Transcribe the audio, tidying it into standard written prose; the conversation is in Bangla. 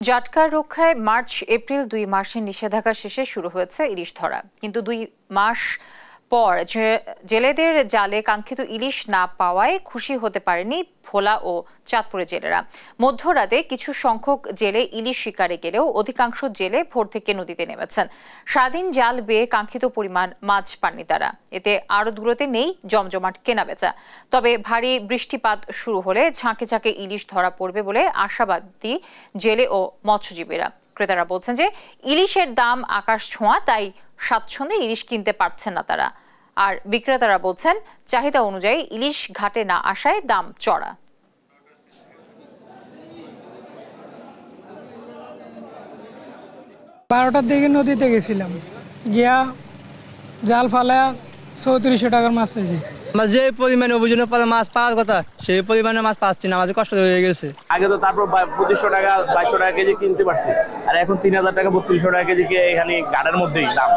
জাটকা রক্ষায় মার্চ এপ্রিল ২ মাসের নিষেধাজ্ঞা শেষে শুরু হয়েছে ইলিশ ধরা, কিন্তু ২ মাস পর জেলেদের জালে কাঙ্ক্ষিত ইলিশ না পাওয়ায় খুশি হতে পারেনি ভোলা ও চাঁদপুরের জেলেরা। মধ্যরাতে কিছু সংখ্যক জেলে ইলিশ শিকারে গেলেও অধিকাংশ জেলে ভোর থেকে নদীতে নেমেছেন। সারাদিন জাল বেয়ে কাঙ্ক্ষিত পরিমাণ মাছ পাননি তারা। এতে আরও দূরতে নেই জমজমাট কেনাবেচা। তবে ভারী বৃষ্টিপাত শুরু হলে ঝাঁকে ঝাঁকে ইলিশ ধরা পড়বে বলে আশাবাদী জেলে ও মৎস্যজীবীরা। ক্রেতারা বলছেন যে ইলিশের দাম আকাশ ছোঁয়া, তাই স্বাচ্ছন্দ্যে ইলিশ কিনতে পারছেন না তারা। আর বিক্রেতারা বলছেন চাহিদা অনুযায়ী ইলিশ ঘাটে না আসায় দাম চড়া। 12টার দিকে নদীতে গেছিলাম, গিয়া জাল ফালায়া 3400 টাকার মাছ পেয়েছি। আমরা যে পরিমাণে অভিযোগের পরে মাছ পাওয়ার কথা সেই পরিমাণে মাছ পাচ্ছি না, আমাদের কষ্ট হয়ে গেছে। আগে তো তারপর 2500 টাকা 2200 টাকা কেজি কিনতে পারছি, আর এখন 3000 টাকা 3200 টাকা কেজি এখানে ঘাটের মধ্যেই দাম।